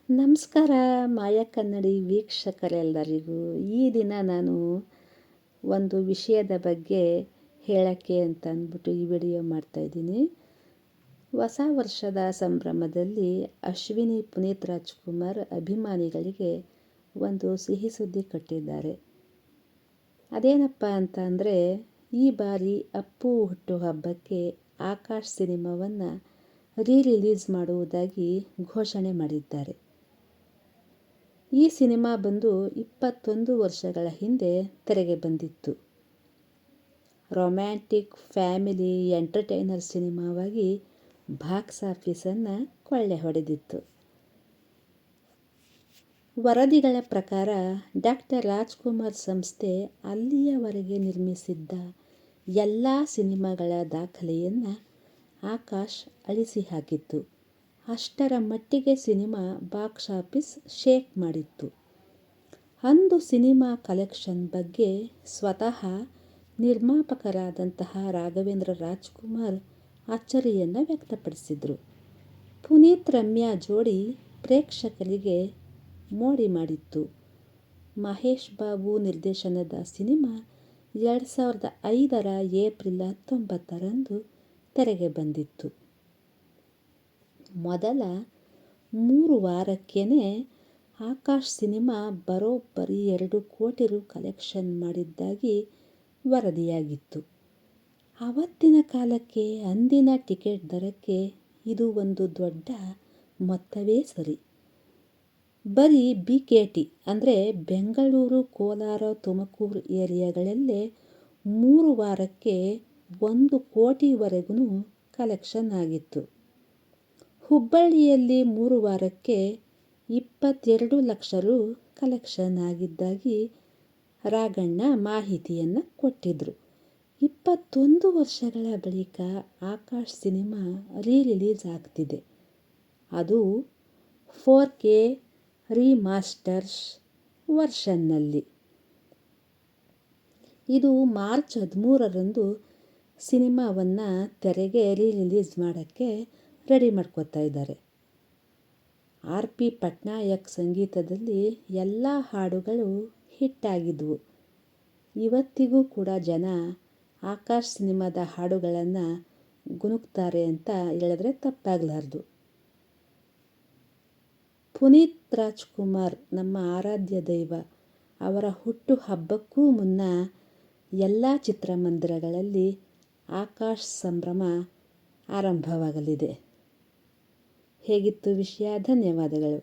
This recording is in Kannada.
ನಮಸ್ಕಾರ ಮಾಯಾ ಕನ್ನಡಿ ವೀಕ್ಷಕರೆಲ್ಲರಿಗೂ. ಈ ದಿನ ನಾನು ಒಂದು ವಿಷಯದ ಬಗ್ಗೆ ಹೇಳೋಕ್ಕೆ ಅಂತ ಅಂದ್ಬಿಟ್ಟು ಈ ವಿಡಿಯೋ ಮಾಡ್ತಾಯಿದ್ದೀನಿ. ಹೊಸ ವರ್ಷದ ಸಂಭ್ರಮದಲ್ಲಿ ಅಶ್ವಿನಿ ಪುನೀತ್ ರಾಜ್ಕುಮಾರ್ ಅಭಿಮಾನಿಗಳಿಗೆ ಒಂದು ಸಿಹಿ ಸುದ್ದಿ ಕೊಟ್ಟಿದ್ದಾರೆ. ಅದೇನಪ್ಪ ಅಂತ ಅಂದರೆ, ಈ ಬಾರಿ ಅಪ್ಪು ಹುಟ್ಟುಹಬ್ಬಕ್ಕೆ ಆಕಾಶ್ ಸಿನಿಮಾವನ್ನು ರಿಲೀಸ್ ಮಾಡುವುದಾಗಿ ಘೋಷಣೆ ಮಾಡಿದ್ದಾರೆ. ಈ ಸಿನಿಮಾ ಬಂದು 21 ವರ್ಷಗಳ ಹಿಂದೆ ತೆರೆಗೆ ಬಂದಿತ್ತು. ರೊಮ್ಯಾಂಟಿಕ್ ಫ್ಯಾಮಿಲಿ ಎಂಟರ್ಟೈನರ್ ಸಿನಿಮಾವಾಗಿ ಬಾಕ್ಸ್ ಆಫೀಸನ್ನು ಕೊಳ್ಳೆ ಹೊಡೆದಿತ್ತು. ವರದಿಗಳ ಪ್ರಕಾರ ಡಾಕ್ಟರ್ ರಾಜ್ಕುಮಾರ್ ಸಂಸ್ಥೆ ಅಲ್ಲಿಯವರೆಗೆ ನಿರ್ಮಿಸಿದ್ದ ಎಲ್ಲ ಸಿನಿಮಾಗಳ ದಾಖಲೆಯನ್ನು ಆಕಾಶ್ ಅಳಿಸಿ ಹಾಕಿತ್ತು. ಅಷ್ಟರ ಮಟ್ಟಿಗೆ ಸಿನಿಮಾ ಬಾಕ್ಸ್ ಆಫೀಸ್ ಶೇಕ್ ಮಾಡಿತ್ತು. ಅಂದು ಸಿನಿಮಾ ಕಲೆಕ್ಷನ್ ಬಗ್ಗೆ ಸ್ವತಃ ನಿರ್ಮಾಪಕರಾದಂತಹ ರಾಘವೇಂದ್ರ ರಾಜ್ಕುಮಾರ್ ಅಚ್ಚರಿಯನ್ನು ವ್ಯಕ್ತಪಡಿಸಿದರು. ಪುನೀತ್ ರಮ್ಯಾ ಜೋಡಿ ಪ್ರೇಕ್ಷಕರಿಗೆ ಮೋಡಿ ಮಾಡಿತ್ತು. ಮಹೇಶ್ ಬಾಬು ನಿರ್ದೇಶನದ ಸಿನಿಮಾ 2005 ಏಪ್ರಿಲ್ 19ರಂದು ತೆರೆಗೆ ಬಂದಿತ್ತು. ಮೊದಲ 3 ವಾರಕ್ಕೇ ಆಕಾಶ್ ಸಿನಿಮಾ ಬರೋಬ್ಬರಿ 2 ಕೋಟಿ ರು ಕಲೆಕ್ಷನ್ ಮಾಡಿದ್ದಾಗಿ ವರದಿಯಾಗಿತ್ತು. ಆವತ್ತಿನ ಕಾಲಕ್ಕೆ ಅಂದಿನ ಟಿಕೆಟ್ ದರಕ್ಕೆ ಇದು ಒಂದು ದೊಡ್ಡ ಮೊತ್ತವೇ ಸರಿ. ಬರೀ BKT ಅಂದರೆ ಬೆಂಗಳೂರು, ಕೋಲಾರ, ತುಮಕೂರು ಏರಿಯಾಗಳಲ್ಲೇ 3 ವಾರಕ್ಕೆ 1 ಕೋಟಿವರೆಗೂ ಕಲೆಕ್ಷನ್ ಆಗಿತ್ತು. ಹುಬ್ಬಳ್ಳಿಯಲ್ಲಿ 3 ವಾರಕ್ಕೆ 22 ಲಕ್ಷ ರು ಕಲೆಕ್ಷನ್ ಆಗಿದ್ದಾಗಿ ರಾಘಣ್ಣ ಮಾಹಿತಿಯನ್ನು ಕೊಟ್ಟಿದ್ದರು. 21 ವರ್ಷಗಳ ಬಳಿಕ ಆಕಾಶ್ ಸಿನಿಮಾ ರಿಲೀಸ್ ಆಗ್ತಿದೆ. ಅದು 4K ರೀಮಾಸ್ಟರ್ಸ್ ವರ್ಷನ್ನಲ್ಲಿ. ಇದು ಮಾರ್ಚ್ 13ರಂದು ಸಿನಿಮಾವನ್ನು ತೆರೆಗೆ ರಿಲೀಸ್ ಮಾಡೋಕ್ಕೆ ರೆಡಿ ಮಾಡ್ಕೋತಾ ಇದ್ದಾರೆ. RP ಪಟ್ನಾಯಕ್ ಸಂಗೀತದಲ್ಲಿ ಎಲ್ಲ ಹಾಡುಗಳು ಹಿಟ್ಟಾಗಿದ್ವು. ಇವತ್ತಿಗೂ ಕೂಡ ಜನ ಆಕಾಶ್ ಸಿನಿಮಾದ ಹಾಡುಗಳನ್ನು ಗುನುಗ್ತಾರೆ ಅಂತ ಹೇಳಿದ್ರೆ ತಪ್ಪಾಗಲಾರ್ದು. ಪುನೀತ್ ರಾಜ್ಕುಮಾರ್ ನಮ್ಮ ಆರಾಧ್ಯ ದೈವ. ಅವರ ಹುಟ್ಟು ಹಬ್ಬಕ್ಕೂ ಮುನ್ನ ಎಲ್ಲ ಚಿತ್ರಮಂದಿರಗಳಲ್ಲಿ ಆಕಾಶ್ ಸಂಭ್ರಮ ಆರಂಭವಾಗಲಿದೆ. ಹೇಗಿತ್ತು ವಿಷಯ? ಧನ್ಯವಾದಗಳು.